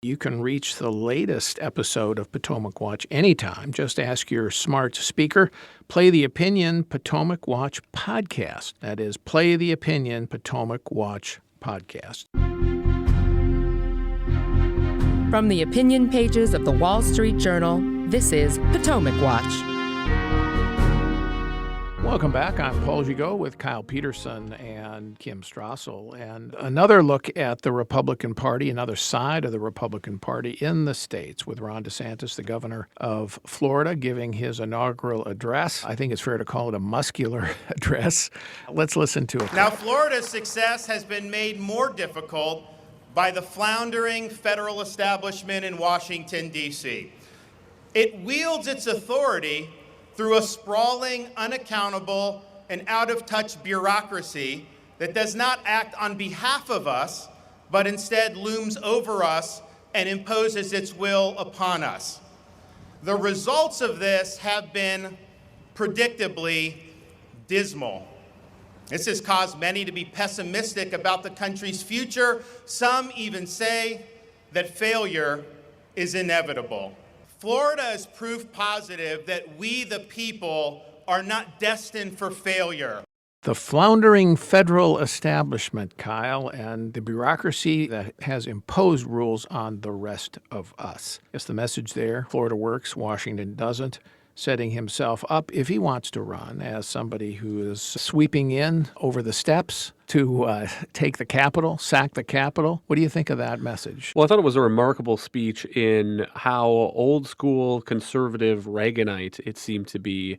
You can reach the latest episode of Potomac Watch anytime. Just ask your smart speaker, play the Opinion Potomac Watch podcast. That is, play the Opinion Potomac Watch podcast. From the opinion pages of the Wall Street Journal, this is Potomac Watch. Welcome back. I'm Paul Gigot with Kyle Peterson and Kim Strassel. And another look at the Republican Party, another side of the Republican Party in the states, with Ron DeSantis, the governor of Florida, giving his inaugural address. I think it's fair to call it a muscular address. Let's listen to it. Now, Florida's success has been made more difficult by the floundering federal establishment in Washington, D.C. It wields its authority through a sprawling, unaccountable, and out-of-touch bureaucracy that does not act on behalf of us, but instead looms over us and imposes its will upon us. The results of this have been predictably dismal. This has caused many to be pessimistic about the country's future. Some even say that failure is inevitable. Florida is proof positive that we, the people, are not destined for failure. The floundering federal establishment, Kyle, and the bureaucracy that has imposed rules on the rest of us. It's the message there. Florida works, Washington doesn't. Setting himself up, if he wants to run, as somebody who is sweeping in over the steps to take the Capitol, sack the Capitol. What do you think of that message? Well, I thought it was a remarkable speech in how old school conservative Reaganite it seemed to be.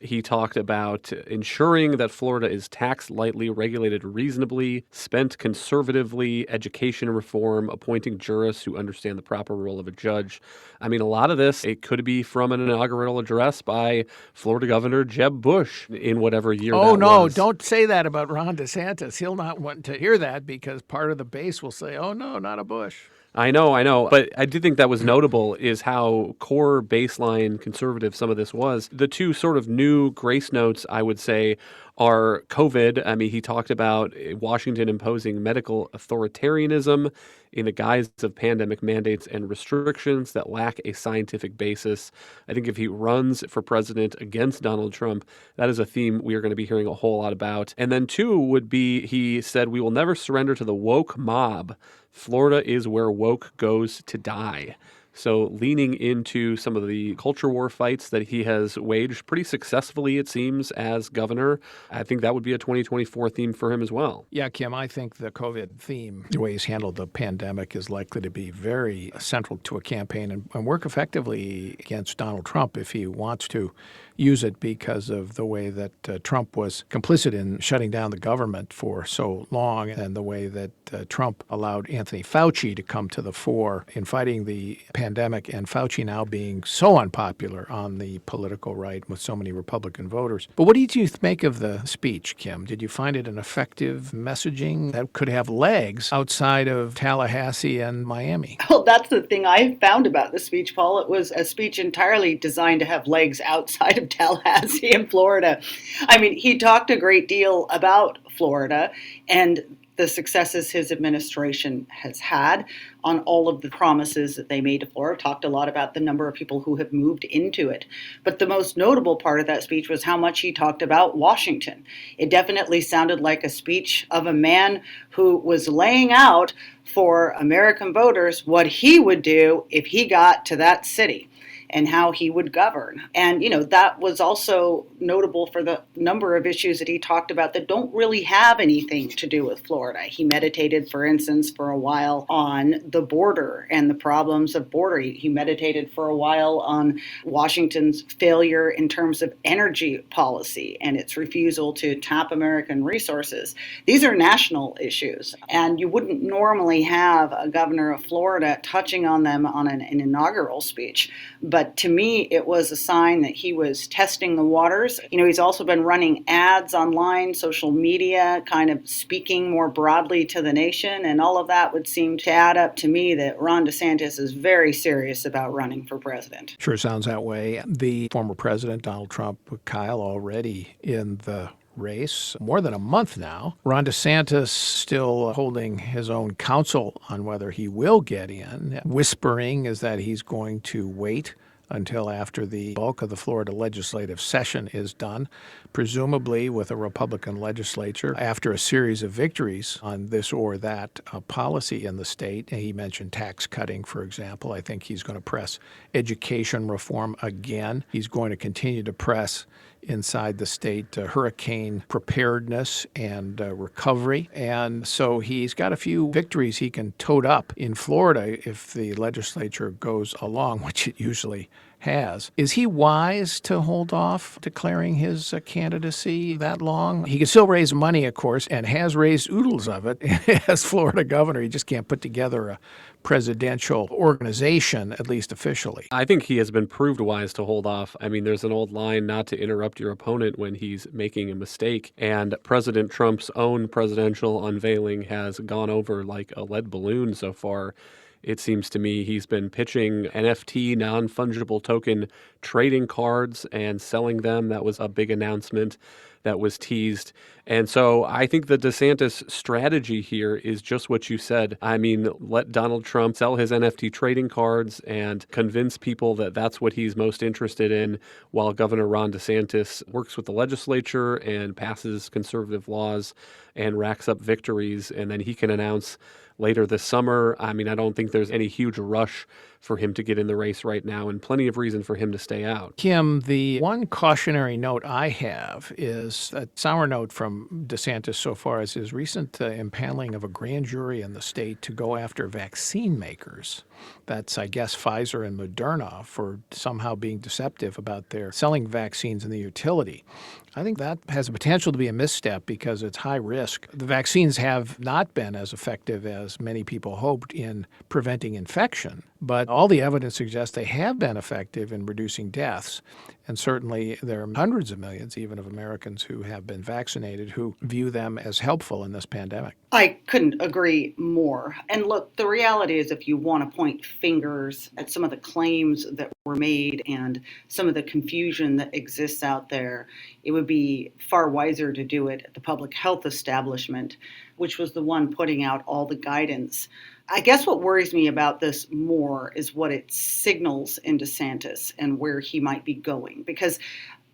He talked about ensuring that Florida is taxed lightly, regulated reasonably, spent conservatively, education reform, appointing jurists who understand the proper role of a judge. I mean, a lot of this, it could be from an inaugural address by Florida Governor Jeb Bush in whatever year that was. Oh, no, don't say that about Ron DeSantis. He'll not want to hear that because part of the base will say, oh, no, not a Bush. I know. But I do think that was notable is how core baseline conservative some of this was. The two sort of new grace notes, I would say, are COVID. I mean, he talked about Washington imposing medical authoritarianism in the guise of pandemic mandates and restrictions that lack a scientific basis. I think if he runs for president against Donald Trump, that is a theme we are going to be hearing a whole lot about. And then two would be, he said, we will never surrender to the woke mob. Florida is where woke goes to die. So leaning into some of the culture war fights that he has waged pretty successfully, it seems, as governor, I think that would be a 2024 theme for him as well. Yeah, Kim, I think the COVID theme, the way he's handled the pandemic, is likely to be very central to a campaign and work effectively against Donald Trump if he wants to use it, because of the way that Trump was complicit in shutting down the government for so long, and the way that Trump allowed Anthony Fauci to come to the fore in fighting the pandemic, and Fauci now being so unpopular on the political right with so many Republican voters. But what did you make of the speech, Kim? Did you find it an effective messaging that could have legs outside of Tallahassee and Miami? Well, that's the thing I found about the speech, Paul. It was a speech entirely designed to have legs outside of Tallahassee and Florida. I mean, he talked a great deal about Florida and the successes his administration has had on all of the promises that they made to Florida. Talked a lot about the number of people who have moved into it. But the most notable part of that speech was how much he talked about Washington. It definitely sounded like a speech of a man who was laying out for American voters what he would do if he got to that city and how he would govern. And, that was also notable for the number of issues that he talked about that don't really have anything to do with Florida. He meditated, for instance, for a while on the border and the problems of border. He meditated for a while on Washington's failure in terms of energy policy and its refusal to tap American resources. These are national issues, and you wouldn't normally have a governor of Florida touching on them on an inaugural speech. But to me, it was a sign that he was testing the waters. He's also been running ads online, social media, kind of speaking more broadly to the nation. And all of that would seem to add up to me that Ron DeSantis is very serious about running for president. Sure sounds that way. The former president, Donald Trump, Kyle, already in the race more than a month now. Ron DeSantis still holding his own counsel on whether he will get in. Whispering is that he's going to wait until after the bulk of the Florida legislative session is done, presumably with a Republican legislature, after a series of victories on this or that policy in the state. He mentioned tax cutting, for example. I think he's going to press education reform again. He's going to continue to press inside the state hurricane preparedness and recovery. And so he's got a few victories he can tote up in Florida if the legislature goes along, which it usually has. Is he wise to hold off declaring his candidacy that long? He can still raise money, of course, and has raised oodles of it as Florida governor. He just can't put together a presidential organization, at least officially. I think he has been proved wise to hold off. I mean, there's an old line, not to interrupt your opponent when he's making a mistake. And President Trump's own presidential unveiling has gone over like a lead balloon so far. It seems to me he's been pitching NFT, non-fungible token trading cards and selling them. That was a big announcement that was teased. And so I think the DeSantis strategy here is just what you said. I mean, let Donald Trump sell his NFT trading cards and convince people that that's what he's most interested in, while Governor Ron DeSantis works with the legislature and passes conservative laws and racks up victories. And then he can announce later this summer. I mean, I don't think there's any huge rush for him to get in the race right now, and plenty of reason for him to stay out. Kim, the one cautionary note I have is a sour note from DeSantis so far as his recent impaneling of a grand jury in the state to go after vaccine makers. That's, I guess, Pfizer and Moderna for somehow being deceptive about their selling vaccines and the utility. I think that has the potential to be a misstep because it's high risk. The vaccines have not been as effective as many people hoped in preventing infection, but all the evidence suggests they have been effective in reducing deaths. And certainly there are hundreds of millions even of Americans who have been vaccinated who view them as helpful in this pandemic. I couldn't agree more. And look, the reality is if you want to point fingers at some of the claims that were made and some of the confusion that exists out there, it would be far wiser to do it at the public health establishment, which was the one putting out all the guidance. I guess what worries me about this more is what it signals in DeSantis and where he might be going. Because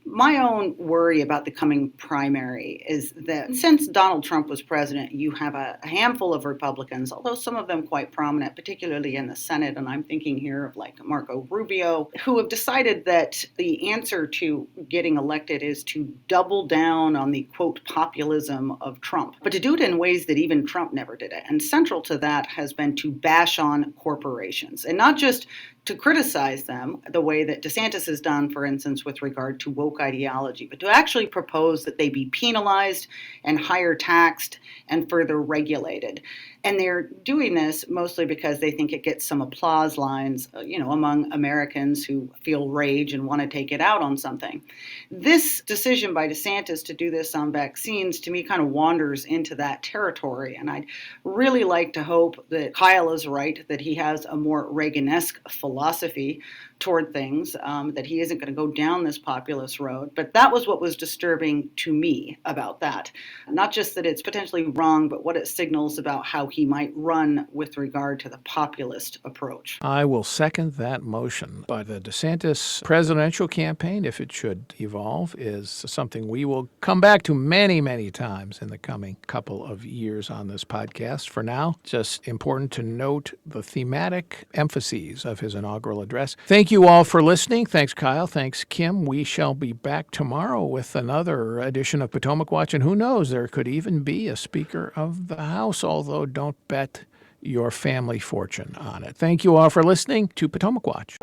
my own worry about the coming primary is that since Donald Trump was president, you have a handful of Republicans, although some of them quite prominent, particularly in the Senate, and I'm thinking here of like Marco Rubio, who have decided that the answer to getting elected is to double down on the, quote, populism of Trump, but to do it in ways that even Trump never did it. And central to that has been to bash on corporations, and not just to criticize them the way that DeSantis has done, for instance, with regard to woke ideology, but to actually propose that they be penalized and higher taxed and further regulated. And they're doing this mostly because they think it gets some applause lines, among Americans who feel rage and want to take it out on something. This decision by DeSantis to do this on vaccines, to me, kind of wanders into that territory. And I'd really like to hope that Kyle is right, that he has a more Reagan-esque philosophy toward things, that he isn't going to go down this populist road. But that was what was disturbing to me about that. Not just that it's potentially wrong, but what it signals about how he might run with regard to the populist approach. I will second that motion. But the DeSantis presidential campaign, if it should evolve, is something we will come back to many, many times in the coming couple of years on this podcast. For now, just important to note the thematic emphases of his inaugural address. Thank you all for listening. Thanks, Kyle. Thanks, Kim. We shall be back tomorrow with another edition of Potomac Watch. And who knows, there could even be a Speaker of the House, although don't bet your family fortune on it. Thank you all for listening to Potomac Watch.